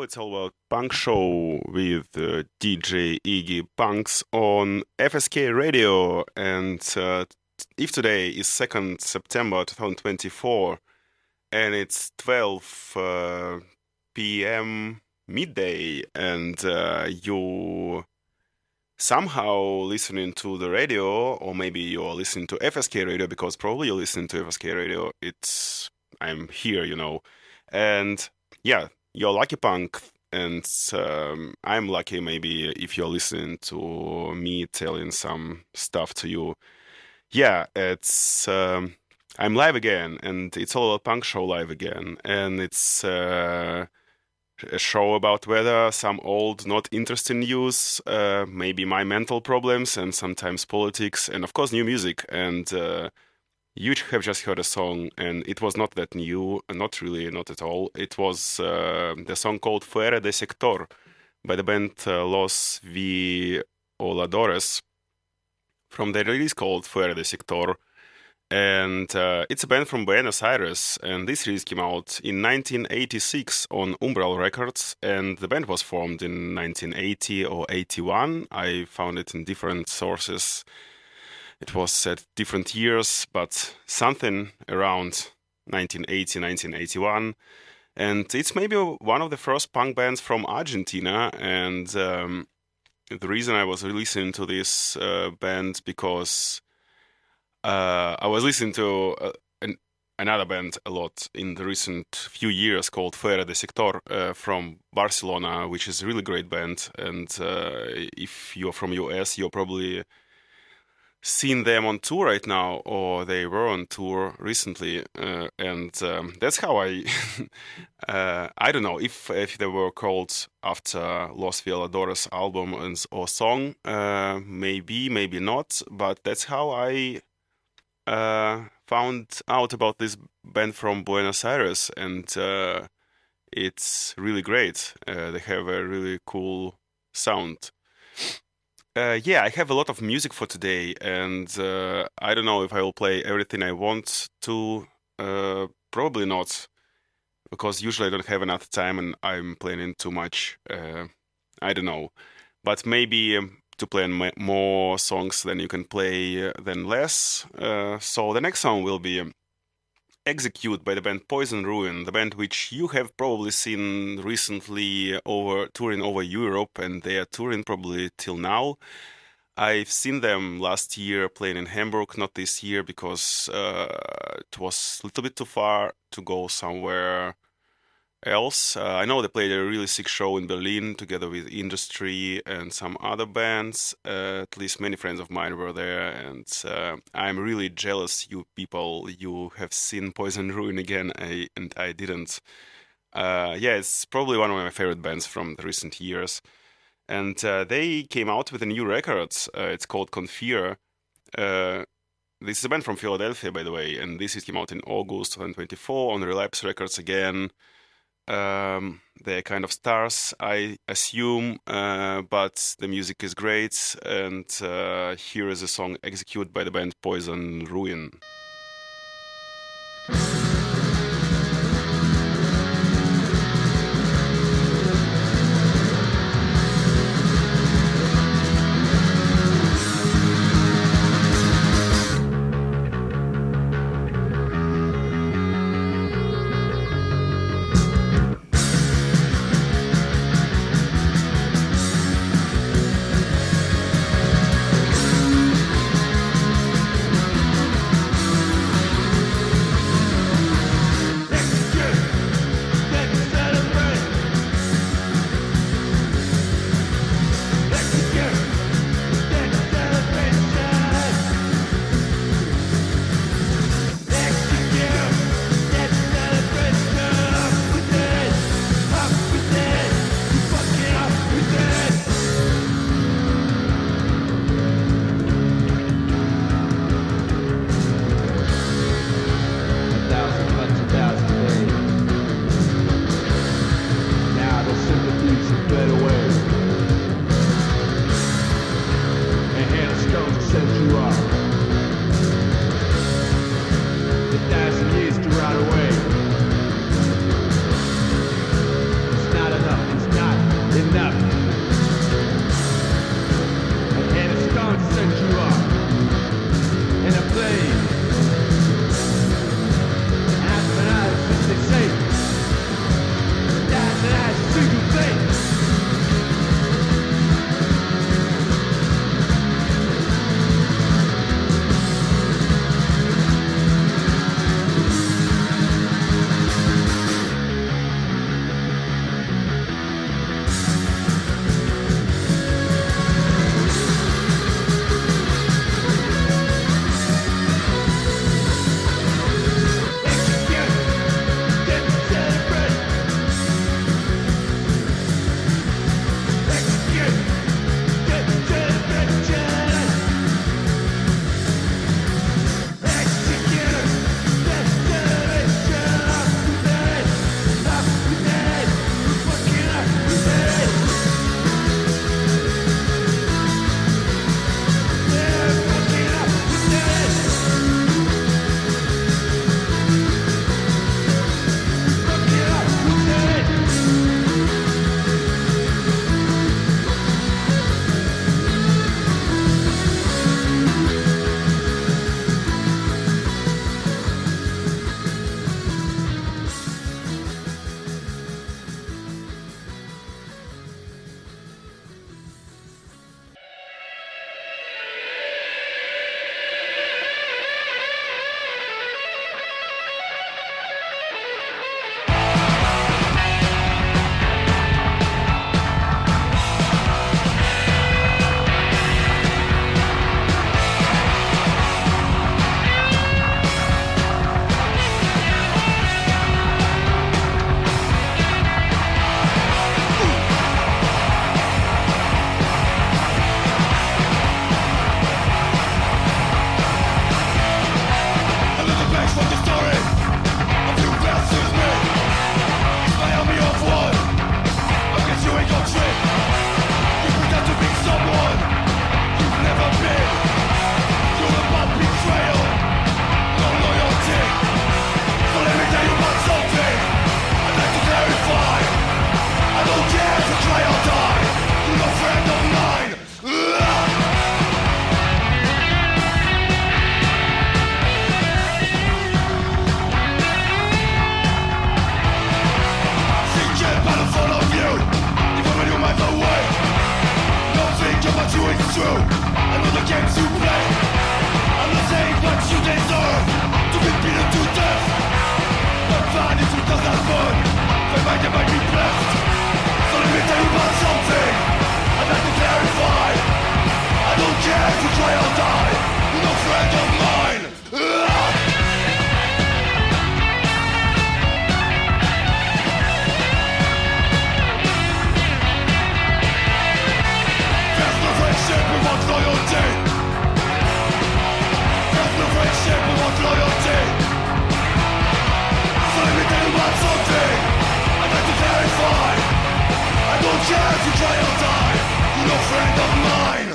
It's all about punk show with DJ Iggy Punks on FSK Radio. And if today is 2nd September 2024 and it's 12 p.m. midday and you somehow listening to the radio, or maybe you're listening to FSK Radio, because probably you're listening to FSK Radio, I'm here, you know. And yeah, you're lucky punk, and I'm lucky maybe if you're listening to me telling some stuff to you. Yeah, it's I'm live again, and it's all about punk show live again, and it's a show about weather, some old, not interesting news, maybe my mental problems, and sometimes politics, and of course new music. And you have just heard a song, and it was not that new, not really, not at all. It was the song called Fuera de Sector by the band Los VIOLADORES. from the release called Fuera de Sector. And it's a band from Buenos Aires, and this release came out in 1986 on Umbral Records, and the band was formed in 1980 or 81. I found it in different sources. It was at different years, but something around 1980, 1981. And it's maybe one of the first punk bands from Argentina, and the reason I was listening to this band because I was listening to another band a lot in the recent few years called Fuera de Sector from Barcelona, which is a really great band. And if you're from US, you're probably seen them on tour right now, or they were on tour recently. And that's how I don't know if they were called after Los Violadores album or song, maybe not, but that's how I found out about this band from Buenos Aires, and it's really great. They have a really cool sound. Yeah, I have a lot of music for today, and I don't know if I will play everything I want to. Probably not, because usually I don't have enough time and I'm playing too much. I don't know, but maybe to play more songs than you can play than less. So the next song will be Execute by the band Poison RUIN, the band which you have probably seen recently touring over Europe, and they are touring probably till now. I've seen them last year playing in Hamburg, not this year because it was a little bit too far to go somewhere else. I know they played a really sick show in Berlin together with Industry and some other bands. At least many friends of mine were there, and I'm really jealous, you people. You have seen Poison RUIN again, and I didn't. Yeah, it's probably one of my favorite bands from the recent years. And they came out with a new record. It's called Confear. This is a band from Philadelphia, by the way, and this came out in August 2024 on Relapse Records again. They're kind of stars, I assume, but the music is great, and here is a song Execute by the band Poison RUIN. true. I know the games you play. I'm not saying what you deserve to be beaten to death. But fine, it's because that's fun. They might be blessed. So let me tell you about something I'd like to clarify. I don't care to try or die. You're no friend of mine. There's no friendship without loyalty. There's no friendship without loyalty. So let me tell you about something I'd like to clarify. I don't care if you try or die. You're no friend of mine.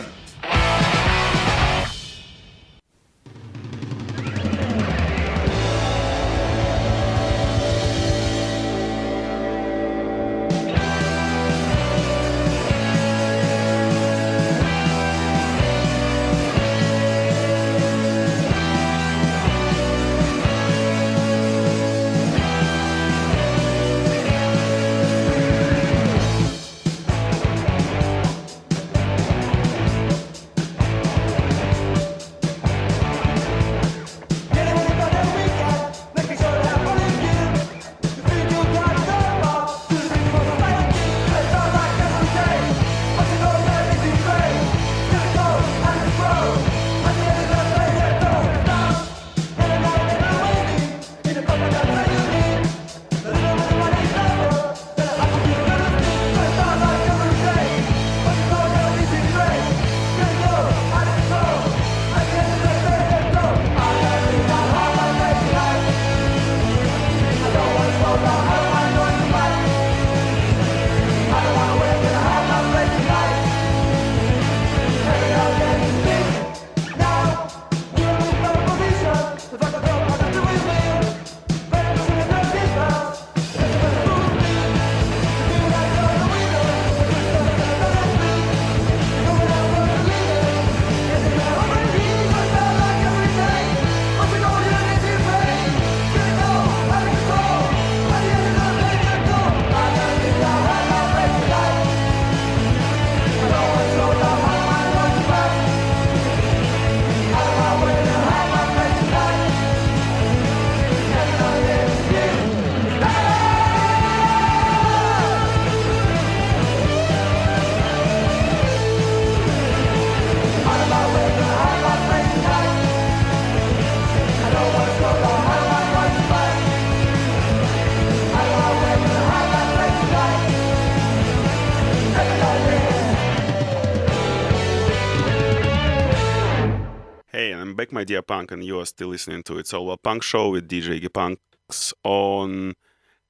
Back, my dear punk, and you are still listening to It's All About Punk Show with DJ Iggy Punks on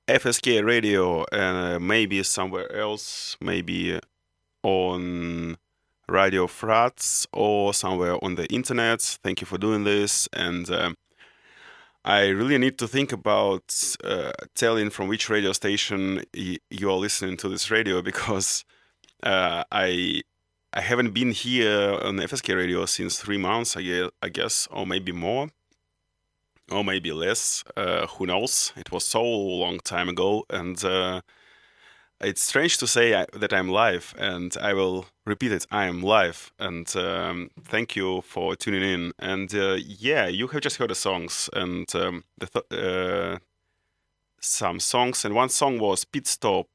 FSK Radio, and maybe somewhere else, maybe on Radio Frats or somewhere on the internet. Thank you for doing this, and I really need to think about telling from which radio station you are listening to this radio, because I haven't been here on FSK Radio since 3 months, I guess, or maybe more, or maybe less. Who knows? It was so long time ago, and it's strange to say that I'm live, and I will repeat it. I am live, and thank you for tuning in. And yeah, you have just heard the songs, and some songs, and one song was Pit Stop,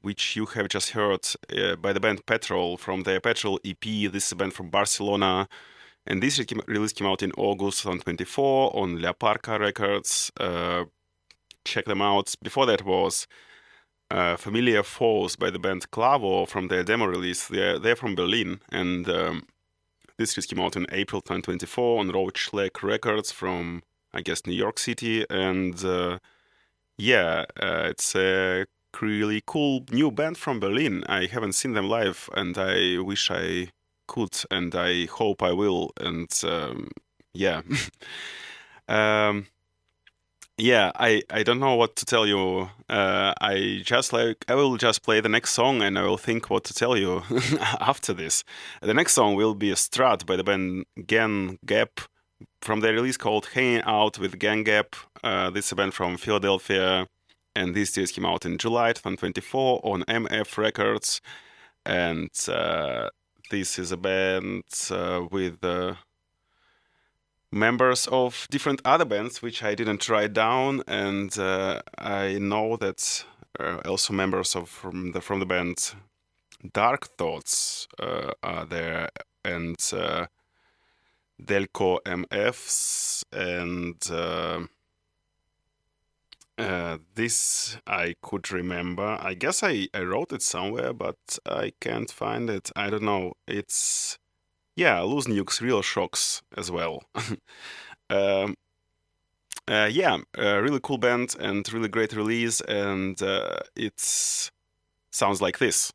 which you have just heard by the band Petrol from their Petrol EP. This is a band from Barcelona, and this release came out in August 2024 on La Parka Records. Check them out. Before that was Familiar Foes by the band KLAVO from their demo release. They're from Berlin, and this release came out in April 2024 on Roach Leg Records from, I guess, New York City. And yeah, it's a really cool new band from Berlin. I haven't seen them live, and I wish I could, and I hope I will. And yeah, yeah, I don't know what to tell you. I will just play the next song, and I will think what to tell you after this. The next song will be a Strut by the band Gang Gap from their release called Hanging Out with Gang Gap. This is a band from Philadelphia, and this series came out in July 2024 on MF Records. And this is a band with members of different other bands, which I didn't write down, and I know that also members from the band Dark Thoughts are there, and Delco MFs, and this I could remember. I guess I wrote it somewhere, but I can't find it. I don't know. It's, yeah, Loose Nukes, Real Shocks as well. Yeah, really cool band and really great release, and it sounds like this.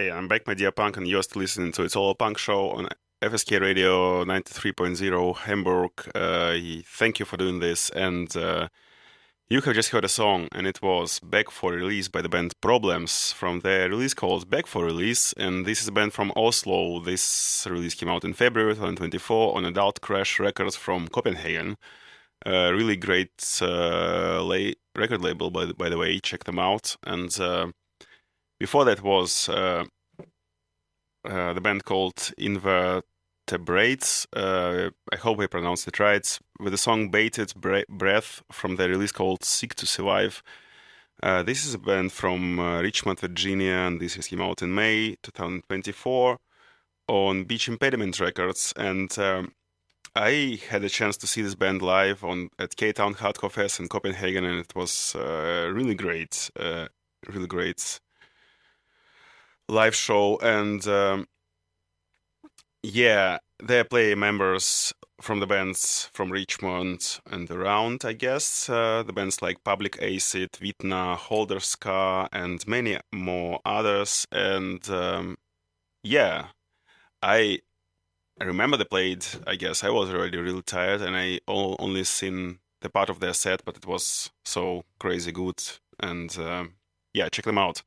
Hey, I'm back, my dear punk, and you're still listening to It's All a Punk Show on FSK Radio 93.0 Hamburg. Thank you for doing this, and you have just heard a song, and it was Back for Release by the band Problems from their release called Back for Release, and this is a band from Oslo. This release came out in February 2024 on Adult Crash Records from Copenhagen. Really great record label, by the way. Check them out. And before that was the band called INVERTEBRATES. I hope I pronounced it right. With the song Bated Breath from their release called Sick to Survive. This is a band from Richmond, Virginia, and this came out in May 2024 on Beach Impediment Records. And I had a chance to see this band live at K-Town Hardcore Fest in Copenhagen, and it was really great live show. And they play members from the bands from Richmond and around, I guess. The bands like Public Acid, Vitna, Holderska, and many more others. And I remember they played. I guess I was already really tired, and I only seen the part of their set, but it was so crazy good. And check them out.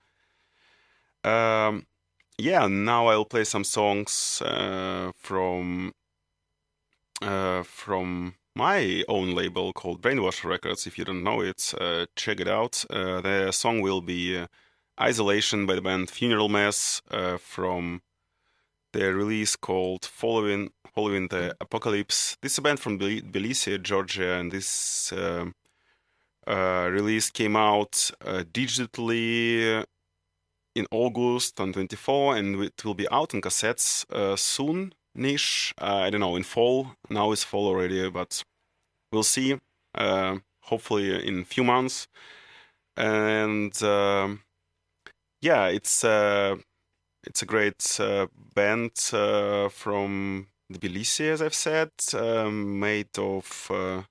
Now I'll play some songs from my own label called Brainwash Records. If you don't know it, check it out. The song will be Isolation by the band Funeral Mass from their release called Following the Apocalypse. This is a band from Tbilisi, Georgia, and this release came out digitally in August 2024, and it will be out on cassettes soon-ish. I don't know, in fall. Now it's fall already, but we'll see. Hopefully in a few months. And it's a great band from Tbilisi, as I've said, made of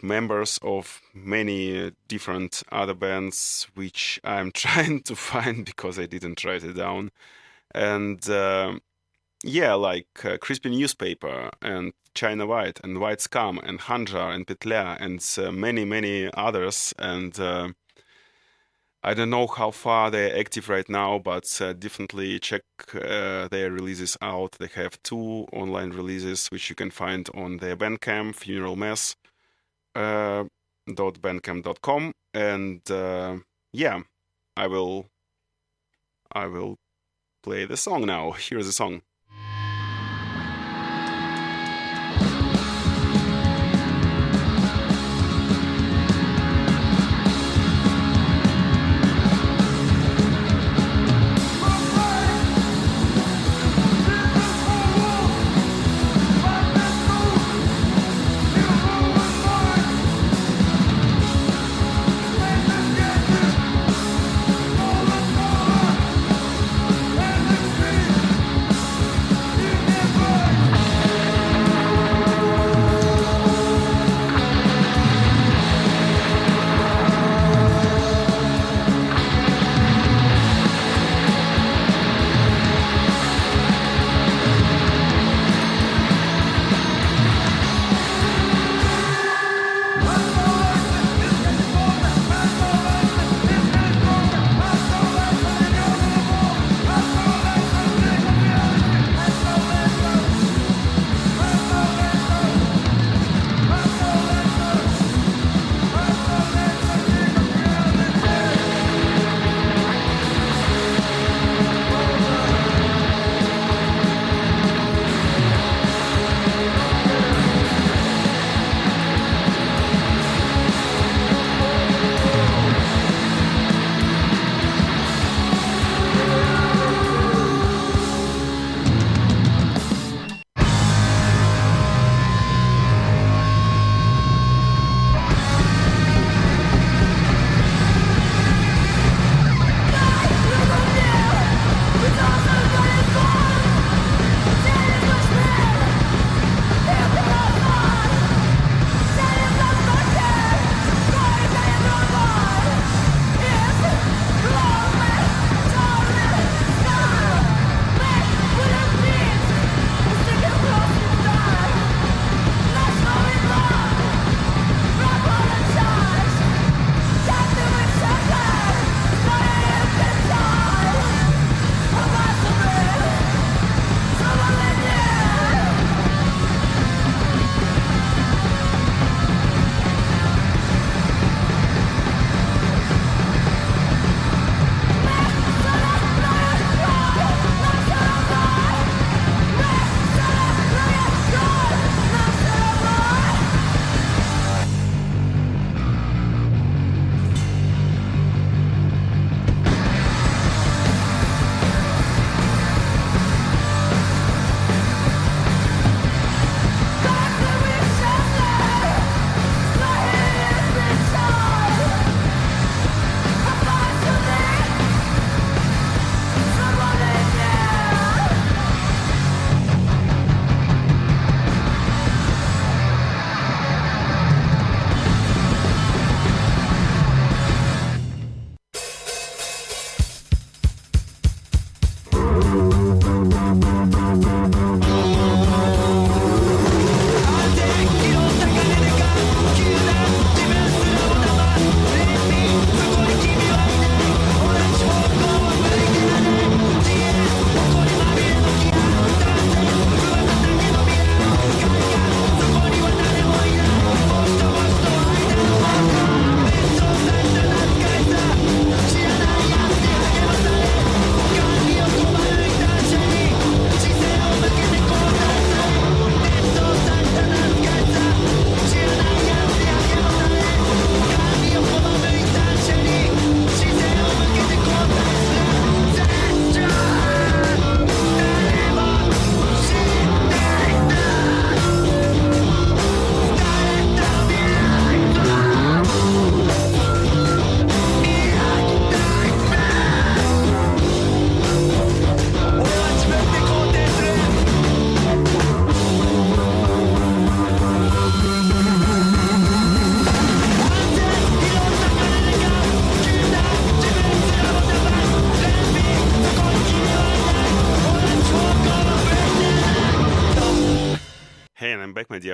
members of many different other bands, which I'm trying to find because I didn't write it down. And like Crispy Newspaper and China White and White Scum and Hanjar and Petля and many others. And I don't know how far they're active right now, but definitely check their releases out. They have 2 online releases, which you can find on their Bandcamp, Funeral Mass. .bandcamp.com, and I will play the song now. Here's the song.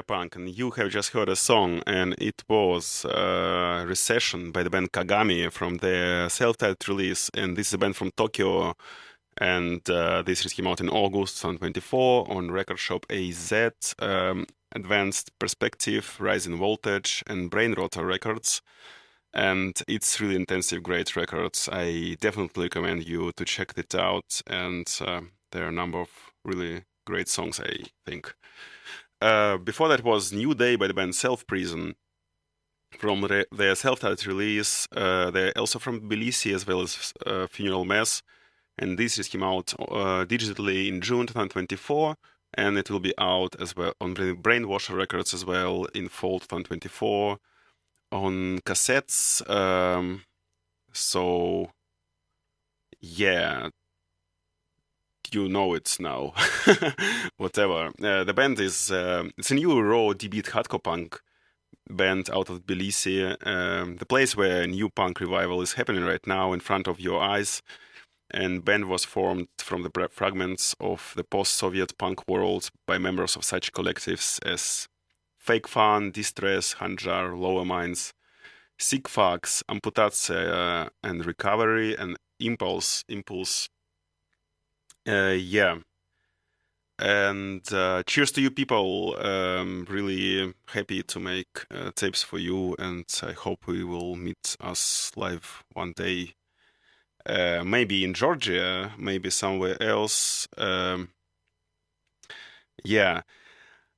Cyberpunk, and you have just heard a song, and it was Recession by the band KAGAMI from their self-titled release, and this is a band from Tokyo, and this came out in August 2024 on record shop AZ, Advanced Perspective, Rising Voltage, and Brain Rotor Records. And it's really intensive, great records. I definitely recommend you to check it out. And there are a number of really great songs, I think. Before that was New Day by the band Self Prison. From their self-titled release, they're also from Tbilisi as well as Funeral Mass. And this came out digitally in June 2024. And it will be out as well on Brainwasher Records as well in fall 2024. On cassettes, so yeah, you know it now. Whatever. The band is it's a new raw D-beat hardcore punk band out of Tbilisi, the place where new punk revival is happening right now in front of your eyes. And band was formed from the fragments of the post-Soviet punk world by members of such collectives as Fake Fun, Distress, Hanjar, Lower Minds, Sick Fucks, Amputacja and Recovery, and Impulse. Yeah. And cheers to you people. Really happy to make tapes for you, and I hope we will meet us live one day. Maybe in Georgia, maybe somewhere else. Yeah.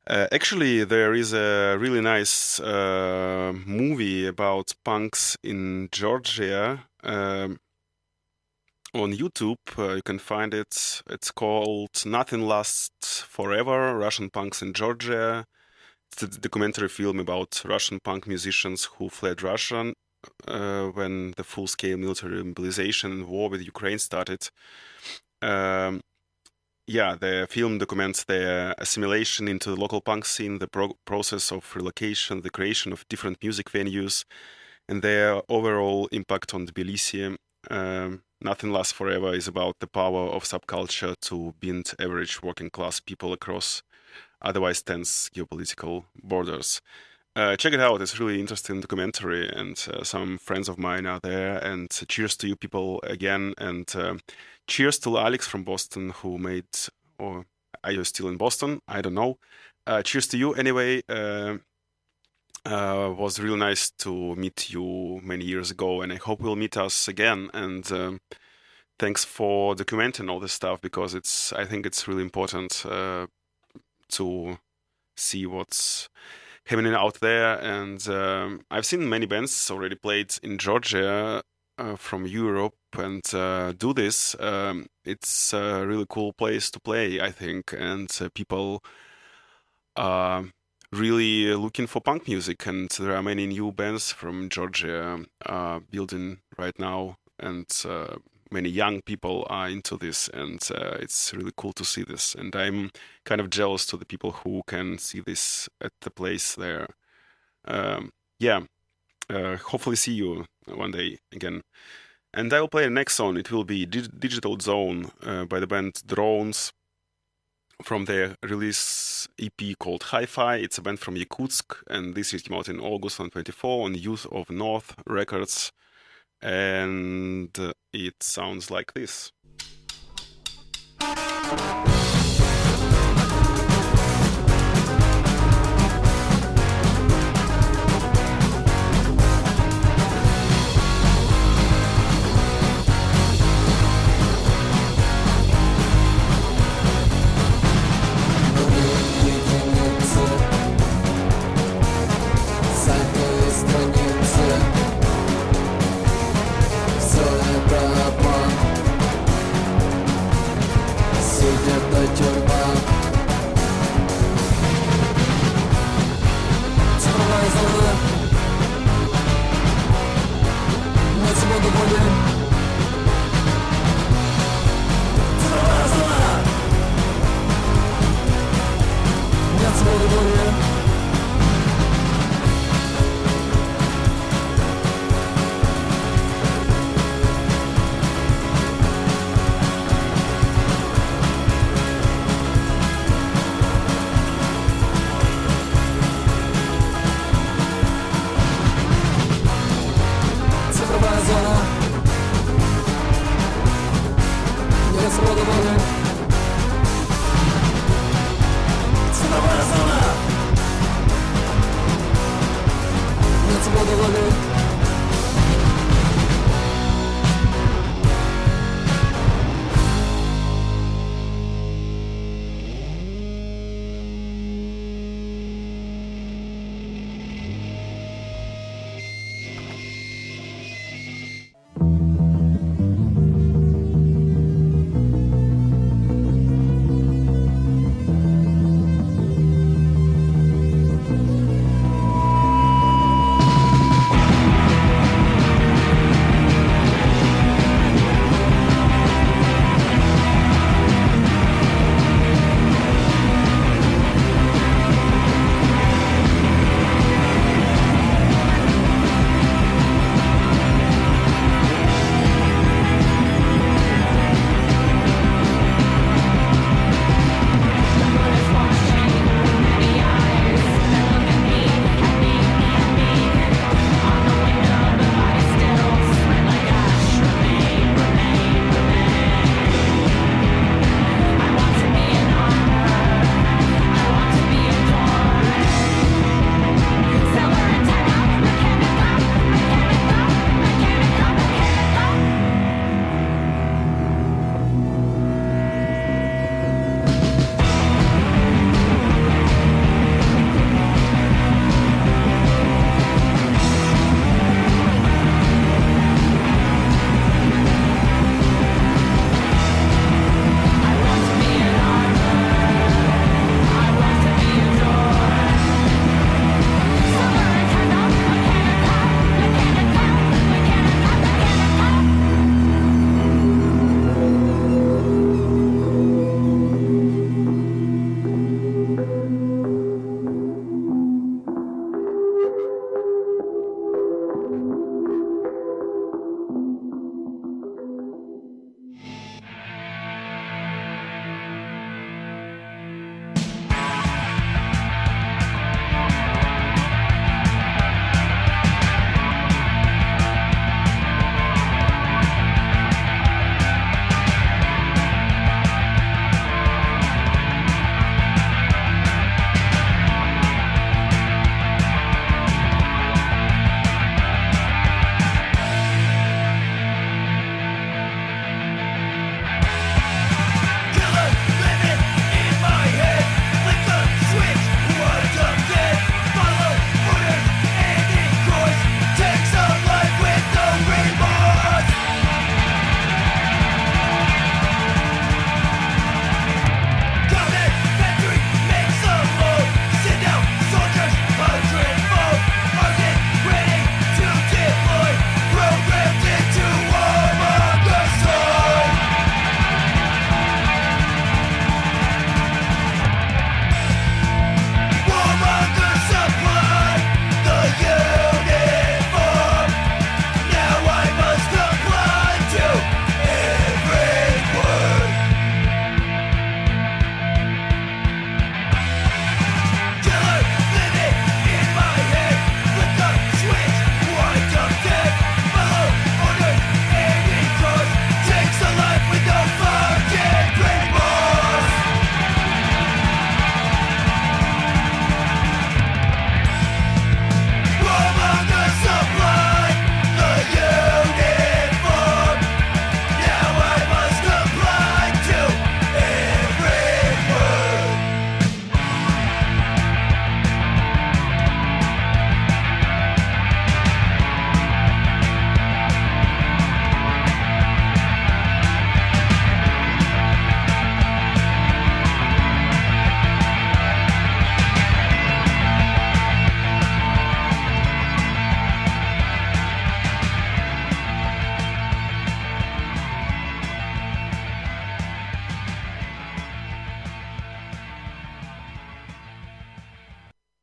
Actually, there is a really nice movie about punks in Georgia on YouTube. You can find it. It's called Nothing Lasts Forever, Russian Punks in Georgia. It's a documentary film about Russian punk musicians who fled Russia when the full-scale military mobilization and war with Ukraine started. Yeah, the film documents their assimilation into the local punk scene, the process of relocation, the creation of different music venues, and their overall impact on Tbilisi. Nothing Lasts Forever is about the power of subculture to bind average working-class people across otherwise tense geopolitical borders. Check it out. It's a really interesting documentary, and some friends of mine are there. And cheers to you people again, and cheers to Alex from Boston who made, or are you still in Boston? I don't know. Cheers to you anyway. Was really nice to meet you many years ago, and I hope we'll meet us again. And thanks for documenting all this stuff, because I think it's really important to see what's happening out there. And I've seen many bands already played in Georgia from Europe and do this. It's a really cool place to play, I think, and people are really looking for punk music, and there are many new bands from Georgia building right now, and many young people are into this, and it's really cool to see this. And I'm kind of jealous to the people who can see this at the place there. Yeah, hopefully see you one day again. And I will play the next song. It will be Digital Zone by the band DRRONES from their release EP called Hi-Fi. It's a band from Yakutsk, and this came out in August 2024 on Youth of North Records. And it sounds like this. Сидят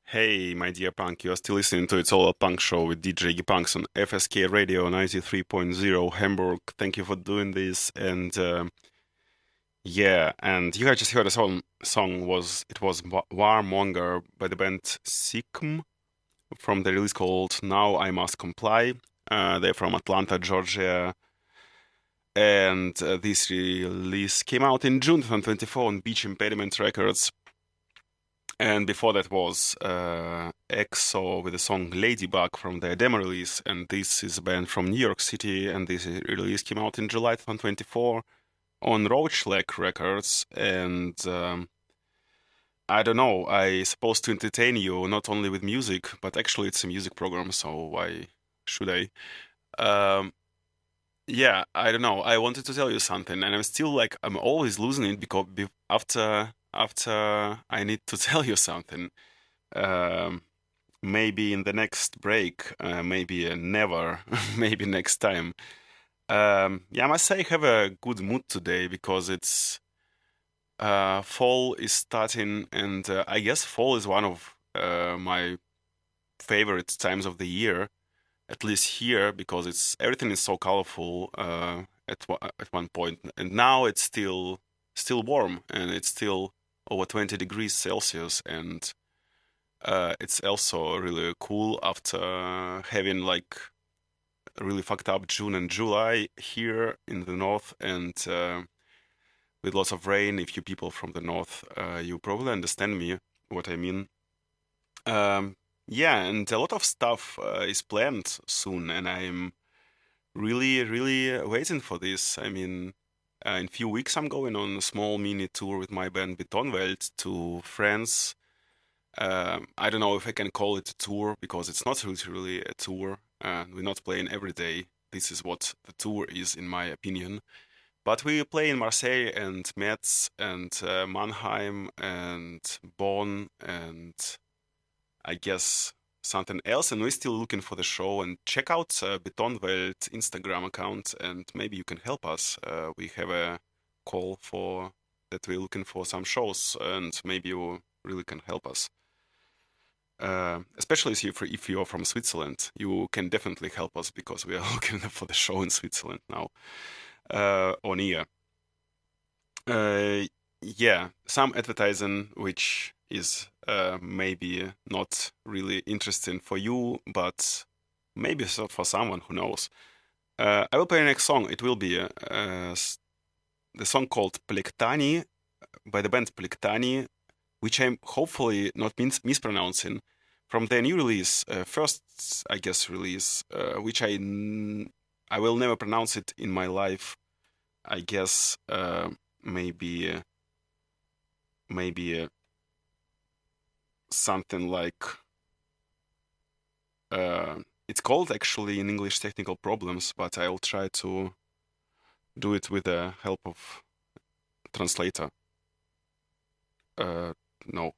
Hey, my dear punk, you are still listening to It's All a Punk Show with DJ Iggy Punks on FSK Radio 93.0 Hamburg. Thank you for doing this. And and you guys just heard a song was Warmonger by the band SIKM from the release called Now I Must Comply. They're from Atlanta, Georgia. And this release came out in June 2024 on Beach Impediment Records. And before that was EXO with the song Ladybug from their demo release. And this is a band from New York City, and this release came out in July 2024 on Roachleg Records. And I don't know, I supposed to entertain you not only with music, but actually it's a music program, so why should I? Yeah, I don't know. I wanted to tell you something, and I'm still like, I'm always losing it because after I need to tell you something. Maybe in the next break, maybe never, maybe next time. Yeah, I must say I have a good mood today because it's fall is starting, and I guess fall is one of my favorite times of the year, at least here, because everything is so colorful at one point, and now it's still warm, and it's still over 20 degrees Celsius, and it's also really cool after having like really fucked up June and July here in the north, and with lots of rain. If you people from the north, you probably understand me, what I mean. Yeah, and a lot of stuff is planned soon, and I'm really, really waiting for this. I mean, in a few weeks, I'm going on a small mini tour with my band Betonwelt to France. I don't know if I can call it a tour, because it's not really a tour. We're not playing every day. This is what the tour is, in my opinion. But we play in Marseille and Metz and Mannheim and Bonn and I guess something else, and we're still looking for the show. And check out Betonwelt Instagram account, and maybe you can help us. We have a call for that. We're looking for some shows, and maybe you really can help us. Especially if you're from Switzerland, you can definitely help us, because we are looking for the show in Switzerland now on air. Yeah, some advertising which is maybe not really interesting for you, but maybe so for someone who knows. I will play the next song. It will be the song called ΠΛΕΚΤΑΝΗ by the band ΠΛΕΚΤΑΝΗ, which I'm hopefully not mispronouncing, from their new release, first, I guess, release, which I will never pronounce it in my life. I guess maybe something like it's called actually in English Technical Problems, but I'll try to do it with the help of translator. No.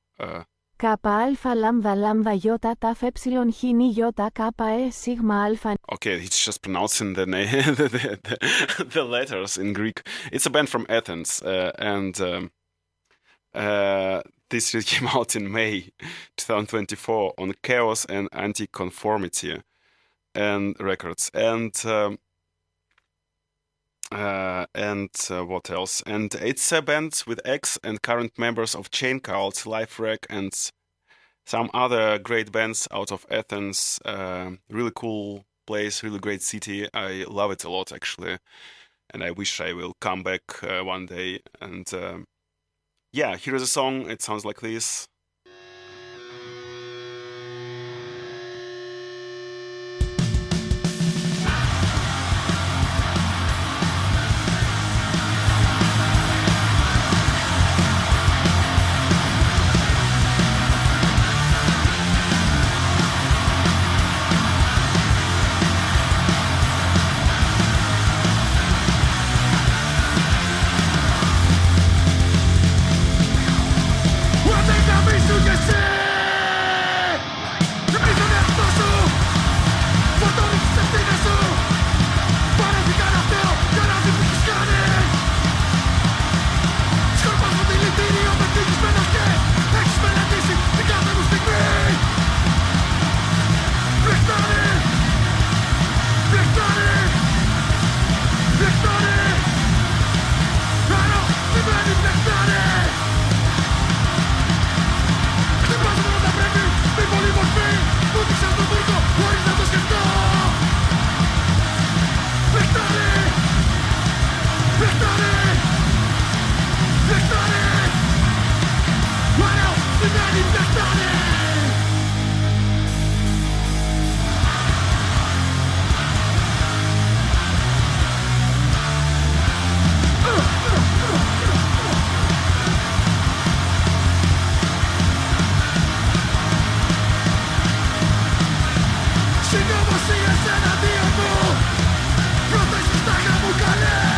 Kappa alpha lambda lambda iota taf epsilon hini iota kappa e sigma alpha. Okay, it's just pronouncing the the letters in Greek. It's a band from Athens, and this came out in May 2024 on Chaos and Anti-Conformity and Records. And what else? And it's a band with ex and current members of Chain Cult, Life Wreck, and some other great bands out of Athens. Really cool place, really great city. I love it a lot, actually. And I wish I will come back one day. And yeah, here's a song. It sounds like this. One thing that we Προδοσίες εναντίον μου, προθέσεις τα να μου καλέ.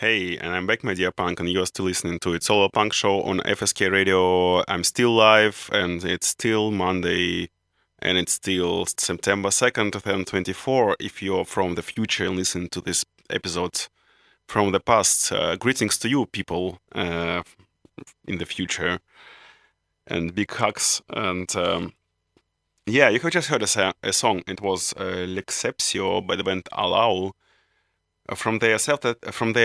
Hey, and I'm back, my dear punk, and you're still listening to It's All a Punk Show on FSK Radio. I'm still live, and it's still Monday, and it's still September 2nd, 2024. If you're from the future and listen to this episode from the past, greetings to you, people in the future, and big hugs. And yeah, you have just heard a song. It was L'Exceptio by the band ALLAU. From their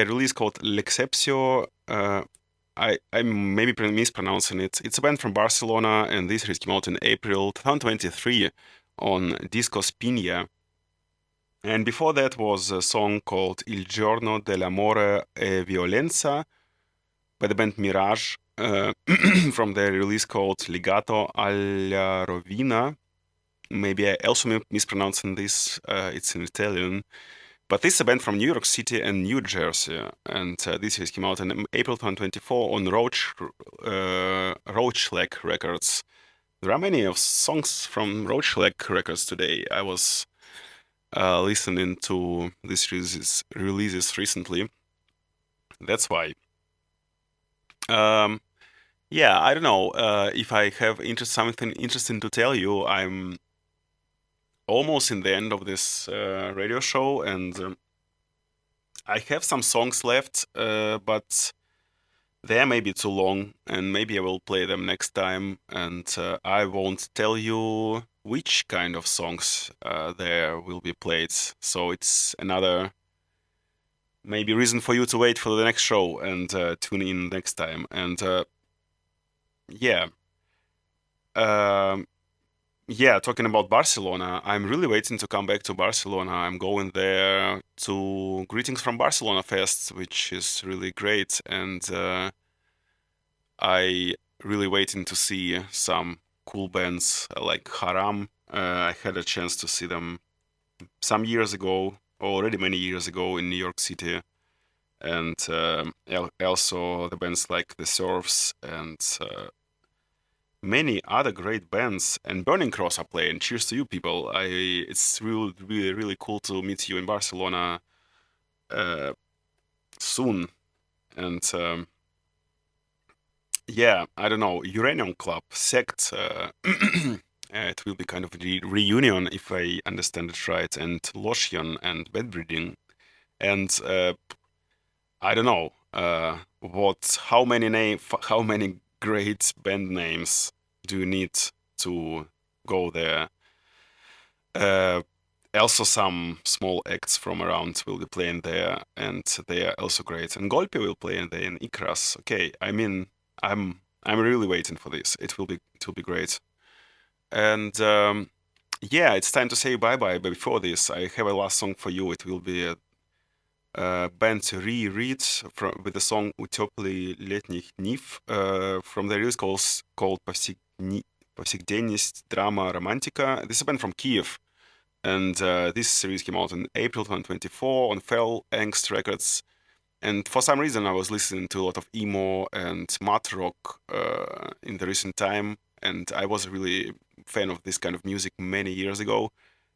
release called L'Exceptio. I may be mispronouncing it. It's a band from Barcelona, and this release came out in April 2023 on Disco Spina. And before that was a song called Il giorno dell'amore e violenza by the band MIRAGE from their release called Legato alla rovina. Maybe I also mispronouncing this. It's in Italian. But this is a band from New York City and New Jersey, and this release came out in April 2024 on Roachleg Records. There are many of songs from Roachleg Records today. I was listening to these releases recently. That's why. Yeah, I don't know if I have something interesting to tell you. I'm almost in the end of this radio show, and I have some songs left, but they may be too long, and maybe I will play them next time, and I won't tell you which kind of songs there will be played. So it's another maybe reason for you to wait for the next show and tune in next time. And yeah. Yeah, talking about Barcelona, I'm really waiting to come back to Barcelona. I'm going there to Greetings from Barcelona Fest, which is really great, and I really waiting to see some cool bands like Haram. I had a chance to see them some years ago, already many years ago in New York City, and also the bands like The Surfs and many other great bands, and Burning Cross are playing. Cheers to you, people. It's really cool to meet you in Barcelona soon. And yeah, I don't know, Uranium Club, Sect, it will be kind of a reunion if I understand it right, and Lotion and Bedbreeding. And I don't know how many great band names do you need to go there? Also some small acts from around will be playing there, and they are also great. And Golpe will play there in Ikras. Okay, I mean, I'm really waiting for this. It will be great. And yeah, it's time to say bye-bye. But before this, I have a last song for you. It will be a band RUИN with the song «Утёплый летний нив» from the release called «Повседневность, драма, романтика». This is a band from Kiev, and this series came out in April 2024 on Fell Angst Records. And for some reason, I was listening to a lot of emo and math rock in the recent time, and I was really a fan of this kind of music many years ago.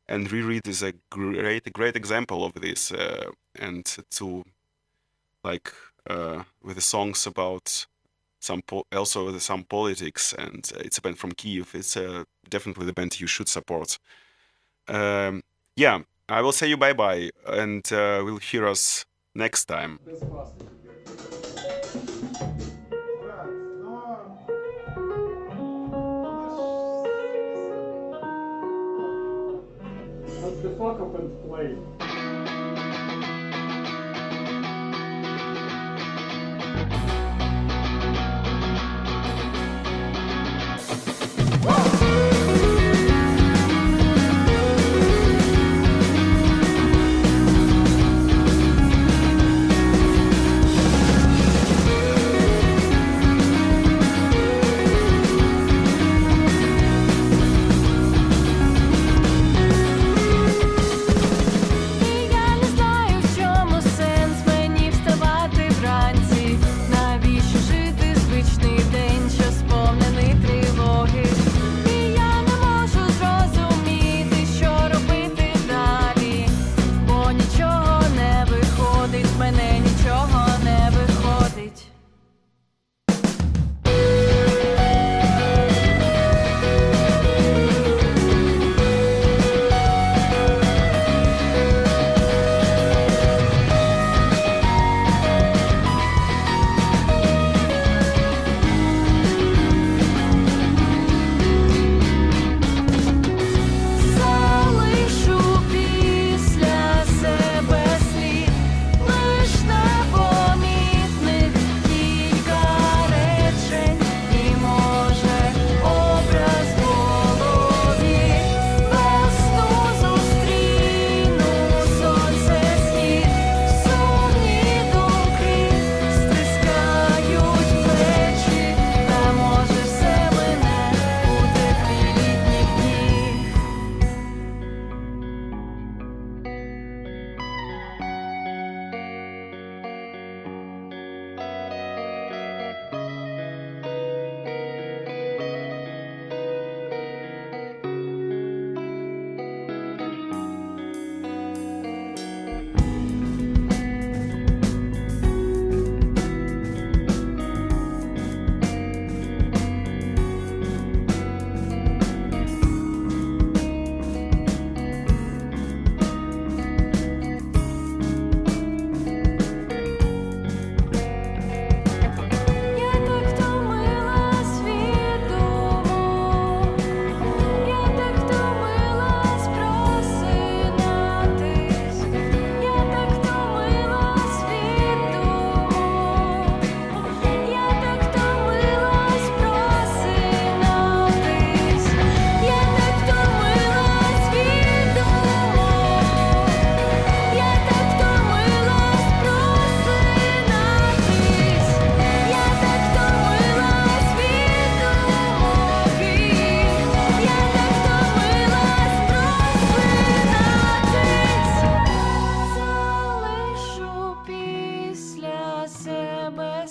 And RUIN is a great example of this, and to with the songs about some politics, and it's a band from Kiev. It's definitely the band you should support. Yeah, I will say you bye-bye, and we'll hear us next time. The fuck up and play.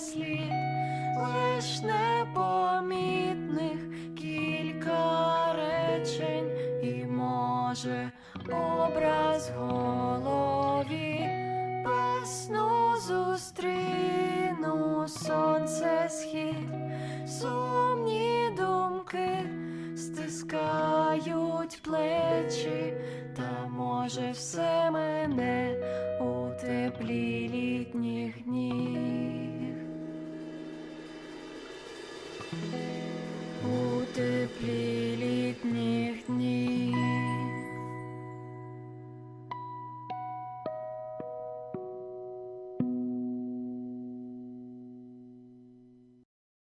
слід, лиш непомітних кілька речень, і може образ в голові. Без сну зустріну сонце схід, сумні думки стискають плечі, та може все мене у теплі літніх днів. У теплі літніх